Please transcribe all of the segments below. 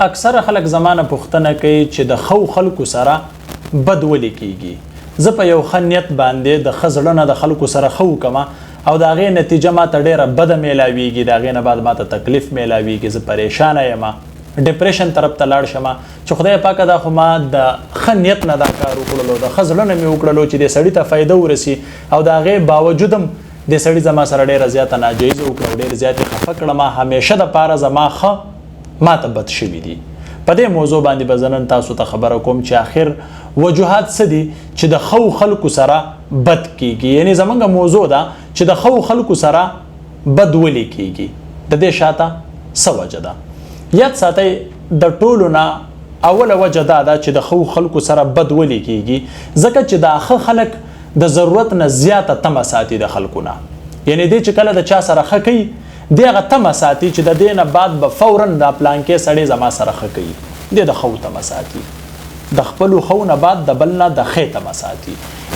اکثره خلک زمانه پوښتنه کوي چې د خو خلکو سره بد ولې کیږي. زه په یو ښه نیت باندې د ښه زړه نه د خلکو سره ښه وکړم او د هغې نتیجه ماته ډېره بده میلاویږي، د هغې نه بعد ماته تکلیف میلاویږي، زه پریشانه یم، ډپریشن طرف ته لاړ شم چې خدای پاکه دا خو ما د ښه نیت نه دا کار وکړلو، د ښه زړه نه مې وکړلو چې دې سړي ته فایده ورسي او د هغې باوجود هم دې سړي زما سره ډېره زیاته ناجایزه وکړه او ډېر زیات یې خفه کړم، همیشه دپاره زما ښه ماته بد شوي دي. په دې موضوع باندې به زه نن تاسو ته خبره کوم چې آخر وجوهات څه دي چې د ښو خلکو سره بد کیږي. یعنی زمونږ موضوع ده چې د ښو خلکو سره بد ولې کیږي، د دې شاته څه وجه ده. یاد ساتئ د ټولو نه اوله وجه دا ده چې د ښو خلکو سره بد ولې کیږي ځکه چې دا ښه خلک د ضرورت نه زیاته تمه ساتي د خلکو نه. یعنی دی چې کله د چا سره ښه کوي دی هغه تمه ساتي چې د دې نه بعد به فورا دا پلانکې سړی زما سره ښه کوي، دی د ښو تمه ساتي، د خپلو ښو نه بعد د بل نه د ښې تمه ساتي.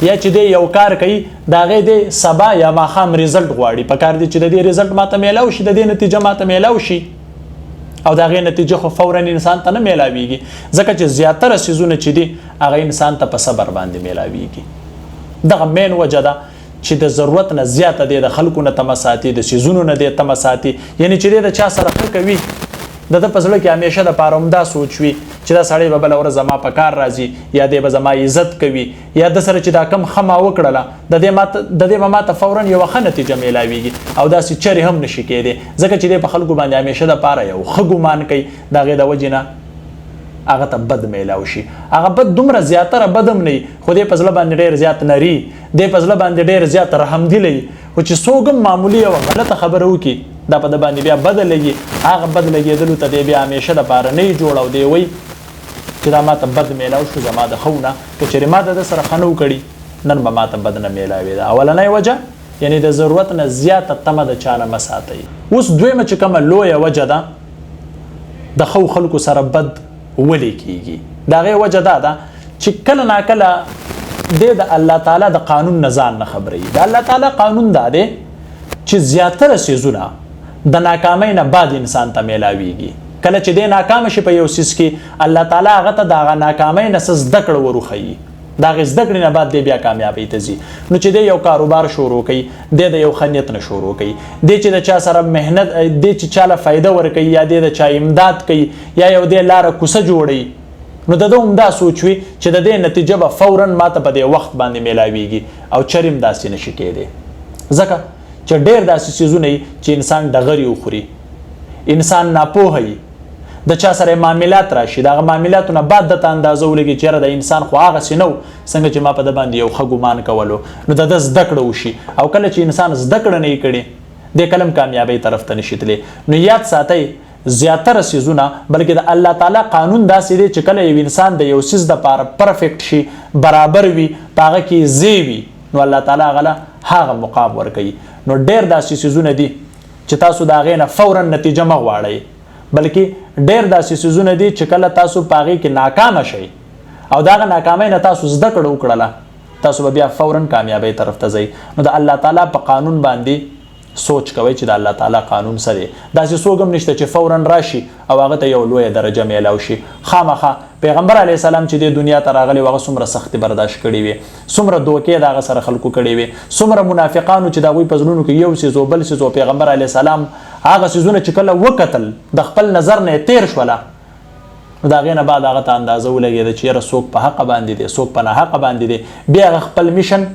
یا چې دی یو کار کوي د هغې دی سبا یا ماښام ریزلټ غواړي، په کار دی چې د دې ریزلټ ماته میلاو شي، د دې نتیجه ماته میلاو شي او د هغې نتیجه خو فورا انسان ته نه میلاویږي ځکه چې زیاتره څیزونه چې دي هغه انسان ته په صبر باندې میلاویږي. دغه مین وجه ده چې د ضرورت نه زیاته دی د خلکو نه تمه ساتي، د څیزونو نه دی تمه ساتي. یعنی چې دی د چا سره ښه کوي د ده په زړه کې همیشه دپاره همدا سوچ وي چې دا سړی به بله ورځ زما په کار راځي یا دی به زما عزت کوي یا د سره چې دا کم ښه ما وکړله د دې به ماته فورا یوه ښه نتیجه میلاویږي او داسې چرې هم نشي کیدی ځکه چې دی په خلکو باندې همیشه دپاره یو ښه ګمان کوي، د هغې د وجې نه هغه ته بد میلاو شي. هغه بد دومره زیاتره بد هم نه وي خو دی په زړه باندې ډېر زیات نري، دی په زړه باندې ډېر زیات رحمدلی خو چې څوک هم معمولي یوه غلطه خبره وکړي دا په د باندې بیا بده لګي، هغه بد لګېدلو ته دی بیا همیشه دپاره نه یې جوړ او دی وایي چې دا ماته بد میلاو شو زما د ښو نه، که چېرې ما د ده سره ښه نه وکړي نن به ماته بد نه میلاوې ده. اولنۍ وجه یعنې د ضرورت نه زیاته تمه د چا نه مه ساتئ. اوس دویمه چې کومه لویه وجه ده د ښو خلکو سره بد ولې کیږي، د هغې وجه دا ده چې کله ناکله دی د الله تعالی د قانون نه ځان نه خبروي. د الله تعالی قانون دا دی چې زیاتره څیزونه د ناکامۍ نه بعد انسان ته میلاویږي. کله چې دی ناکامه شي په یو څیز کې الله تعالی هغه ته د هغه ناکامۍ نه څه زده کړه وروښیي، د هغې زده کړې نه بعد دی بیا کامیابۍ ته ځي. نو چې دی یو کاروبار شروع کوي دی د یو ښه نیت نه شروع کوي، دی چې د چا سره محنت دی چې چاله فایده ورکوي یا دی د چا امداد کوي یا یو دی لاره کوڅه جوړوي نو د ده هم دا سوچ وي چې د دې نتیجه به فورا ماته په دې وخت باندې میلاویږي او چرې هم داسې نشي کیدی ځکه چې ډېر داسې څیزونه وي چې انسان ډغرې وخوري، انسان ناپوهه وي، د چا سره معاملات راشي د هغه معاملاتو نه بعد دته اندازه ولګي چې یاره د انسان خو هغسې نه و څنګه چې ما په ده باندې یو ښه ګمان کولو نو د ده زده کړه وشي او کله چې انسان زده کړه نه یې کړې دې کله هم کامیابۍ طرف ته نشي تللی. نو یاد ساتئ زیاتره څیزونه بلکې د الله تعالی قانون داسې دی چې کله یو انسان د یو څیز دپاره پرفیکټ شي برابر وي په هغه کې زی وي نو الله تعالی هغه له هغه مقام ورکوي. نو ډېر داسې څیزونه دي چې تاسو د هغې نه فورا نتیجه مه غواړئ بلکې ډېر داسې څیزونه دي چې کله تاسو په هغې کې ناکامه شئ او د هغه ناکامۍ نه تاسو زده کړه وکړله تاسو به بیا فورا کامیابۍ طرف ته ځئ. نو د الله تعالی په قانون باندې سوچ کوئ چې د الله تعالی قانون څه دی. داسې څوک هم نشته چې فورا راشي او هغه ته یو لویه درجه میلاو شي. خامخا پیغمبر علیه السلام چې د دنیا ته راغلی و هغه څومره سختې برداشت کړې وې، څومره دوکې د هغه سره خلکو کړې وې، څومره منافقانو چې د هغوی په زړونو کې یو څیز و بل څیز و پیغمبر علیه السلام هغه څیزونه چې کله وکتل د خپل نظر نه یې تیر شوله نو د هغې نه بعد هغه ته اندازه ولګېده چې یاره څوک په حقه باندې دی څوک په ناحقه باندې دی، بیا هغه خپل میشن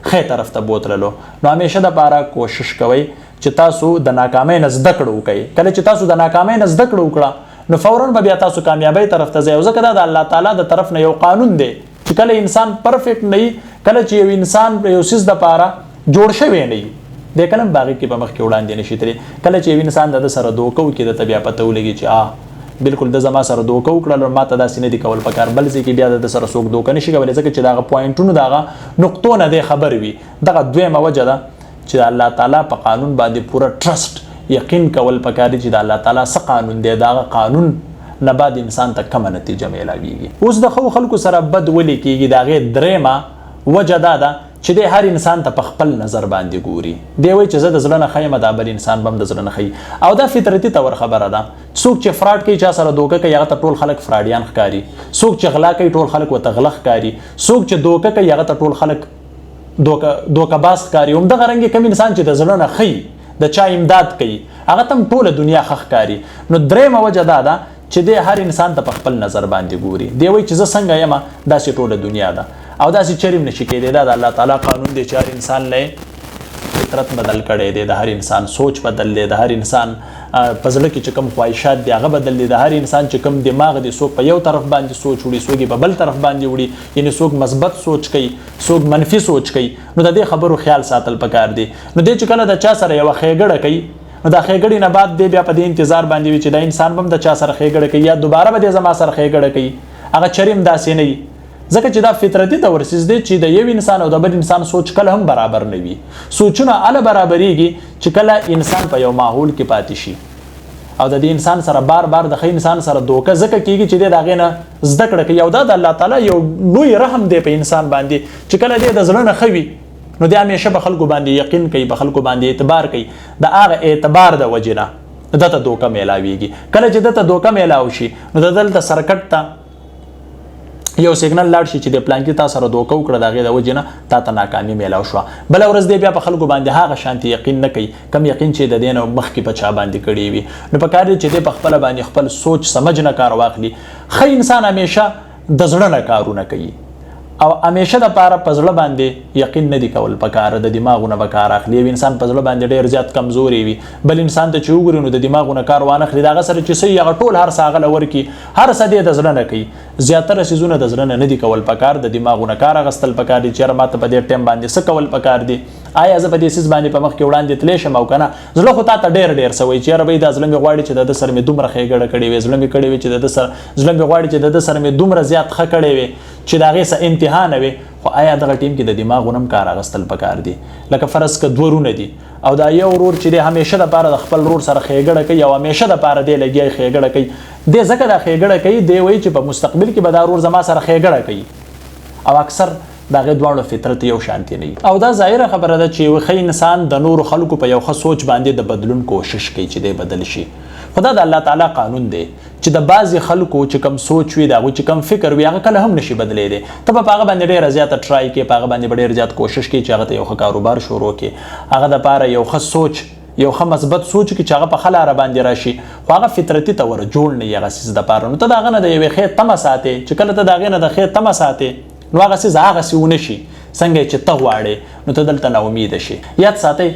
ښې طرف ته بوتللو. نو همیشه دپاره کوشش کوئ چې تاسو د ناکامۍ نه زده کړه وکئ. کله چې تاسو د ناکامۍ نه زده کړه وکړه نو فورا به بیا تاسو کامیابۍ طرف ته ځئ او ځکه دا د الله تعالی د طرف نه یو قانون دی چې کله انسان پرفیکټ نه وي کله چې یو انسان یو څیز دپاره جوړ شوی نه وي دی کله هم په هغې کې به مخکې وړاندې نشي تللی. کله چې یو انسان د ده سره دوکه وکړي دته بیا پته ولګي چې بالکل د زما سره دوکه وکړل ما ته داسې نه دي کول پکار بل ځای کې بیا د ده سره څوک دوکه نشي کولی ځکه چې د هغه پوینټونو د هغه نقطو نه دی خبر وي. دغه دویمه وجه ده چې د الله تعالی په قانون باندې پوره ټرسټ یقین کول پکار دي چې د الله تعالی څه قانون دی د هغه قانون نه بعد انسان ته کمه نتیجه میلاویږي. اوس د ښو خلکو سره بد ولې کیږي د هغې درېیمه وجه دا ده چې د هر انسان ته په خپل نظر باندې ګوري. دی وایي چې زه د زړه نه ښه یم، دا بل انسان به هم د زړه نه ښه او دا فطرتي طور خبره ده. څوک چې فراډ کوي، چا سره دوکه کوي، هغه ته ټول خلک فراډیان ښکاري. څوک چې غلا کوي ټول خلک ورته غله ښکاري. څوک چې دوکه کوي هغه ته ټول خلک دوکه باز ښکاري. همدغه رنګې کوم انسان چې د زړه نه ښه د چا امداد کوي هغه ته هم ټوله دنیا ښه ښکاري. نو درېیمه وجه دا ده چې دی هر انسان ته په خپل نظر باندې ګوري. دی وایي چې زه څنګه یم داسې ټوله دنیا ده او داسې چرې هم نشي کېدی. دا د الله تعالی قانون دی چې هر انسان له فطرت بدل کړی دی، د هر انسان سوچ بدل دی، د هر انسان په زړه کې چې کوم خواهشات دي هغه بدل دي، د هر انسان چې کوم دماغ دی څوک په یو طرف باندې سوچ وړي، څوک په بل طرف باندې وړي، یعنی څوک مثبت سوچ کوي، څوک منفي سوچ کوي. نو د دې خبرو خیال ساتل پکار دی. نو دی چې کله د چا سره یوه ښېګړه کوي نو دا ښېګړې نه بعد دی بیا په دې انتظار باندې وي چې دا انسان به هم د چا سره ښېګړه کوي یا دوباره به دی زما سره ښېګړه کوي. هغه چرې هم داسې نه وي ځکه چې دا فطرتي طور څیز دی چې د یو انسان او د بل انسان سوچ کله هم برابر نه وي. سوچونه هله برابرېږي چې کله انسان په یو ماحول کې پاتې شي او د دې انسان سره بار بار د ښه انسان سره دوکه ځکه کېږي چې دی د هغې نه زده کړه کوي. او دا د الله تعالی یو لوی رحم دی په انسان باندې چې کله دی د زړه نه ښه وي نو دی همیشه په خلکو باندې یقین کوي، په خلکو باندې اعتبار کوي. د هغه اعتبار د وجې نه دته دوکه میلاویږي. کله چې دته دوکه میلاو شي نو د دلته سرکټ ته یو سیګنل لاړ شي چې د پلانکي تا سره دوکه وکړه، د هغې د وجې نه تا ته ناکامي میلاو شوه. بله ورځ دی بیا په خلکو باندې هغه شانتي یقین نه کوي کم یقین چې د دې نه مخکې په چا باندې کړی وي. نو پکار دی چې دی په خپله باندې خپل سوچ سمج نه کار واخلي. ښه انسان همیشه د زړه نه کارونه کوي او همیشه د پاره په زړه باندې یقین نه دی کول پکار، د دماغونه به کار اخلي. یو انسان په زړه باندې ډېر زیات کمزوري وي، بل انسان ته چې وګوري نو د دماغونه کار وانخلي، د هغه سره چې څه هغه ټول هر څه هغه له ورکړي، هر څه دی د زړه نه کوي. زیاتره څیزونه د زړه نه دي کول پکار، د دماغونه کار اخیستل پکار دي چې یاره ماته په دې ټایم باندې څه کول پکار دي. آیا زه په دې څیز باندې په مخ کې وړاندې تللی شم او که نه؟ زړه خو تا ته ډېر څه وایي چې یاره بهی دا زړه مې غواړي چې د ده سره مې دومره ښېګړه کړې وي، زړه مې کړې وي چې د ده سره زړه مې غواړي چې د ده سره مې دومره زیات ښه کړی وي چې د هغې څه انتها نه وي. خو آیا دغه ټیم کې د دماغونه هم کار اخیستل پکار دي؟ لکه فرض که دوه ورونه دي او دا یو ورور چې دی همیشه دپاره د خپل ورور سره ښېګړه کوي او همیشه دپاره دی لګیا ښېګړه کوي. دی ځکه دا ښېګړه کوي دی وایي چې په مستقبل کې به دا ورور زما سره ښېګړه کوي او اکثر د هغې دواړو فطرت یو شانتي نه وي. او دا ظاهره خبره ده چې یو ښه انسان د نورو خلکو په یو ښه سوچ باندې د بدلون کوشش کوي چې دی بدل شي. خو دا د الله تعالی قانون دی چې د بعضې خلکو چې کم سوچ وي د هغوی چې کم فکر وي هغه کله هم نشي بدلیدی. ته به په هغه باندې ډېره زیاته ټرای کوې، په هغه باندې به ډېر زیات کوشش کوي چې هغه ته یو ښه کاروبار شروع کړي، هغه دپاره یو ښه سوچ یو ښه مثبت سوچ وکړي چې هغه په ښه لاره باندې راشي. خو هغه فطرتي طور جوړ نه وي هغه څیز دپاره. نو ته د هغه نه د یوې ښې تمه ساتې چې کله ته د هغې نه د ښې تمه ساتې نو هغه څیز هغسې ونه شي څنګه چې ته غواړې نو ته دلته ناامیده شي. یاد ساتئ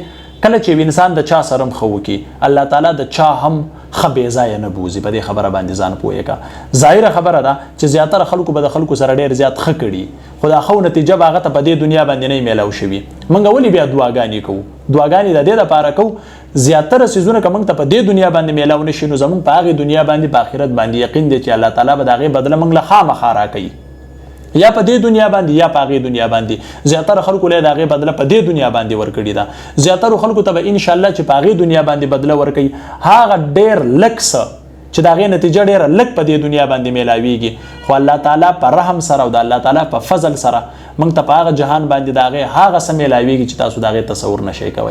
کله چې یو انسان د چا سره هم ښه وکړي الله تعالی د چا هم ښه بې ځایه نه بوځي. په دې خبره باندې ځان پوهې که. ظاهره خبره ده چې زیاتره خلکو به د خلکو سره ډېر زیات ښه کړي خو دا ښه نتیجه به هغه ته په دې دنیا باندې نه میلاو شوي. موږ ولې بیا دعاګانې کوو؟ دعاګانې د دې دپاره کوو زیاتره څیزونه که موږ ته په دې دنیا باندې میلاو نه شي نو زموږ په هغې دنیا باندې په آخرت باندې یقین دی چې الله تعالی به د هغې بدله موږ له خامخا راکوي، یا په دې دنیا باندې یا په هغې دنیا باندې. زیاتره خلکو له د هغې بدله په دې دنیا باندې ورکړې ده. زیاترو خلکو ته به انشاءالله چې په هغې دنیا باندې بدله ورکوي هغه ډېر لږ څه چې د هغې نتیجه ډېره لږ په دې دنیا باندې میلاویږي. خو الله تعالی په رحم سره او د الله تعالی په فضل سره موږ ته په هغه جهان باندې د هغې هغه څه میلاویږي چې تاسو د هغې تصور نشئ کولی.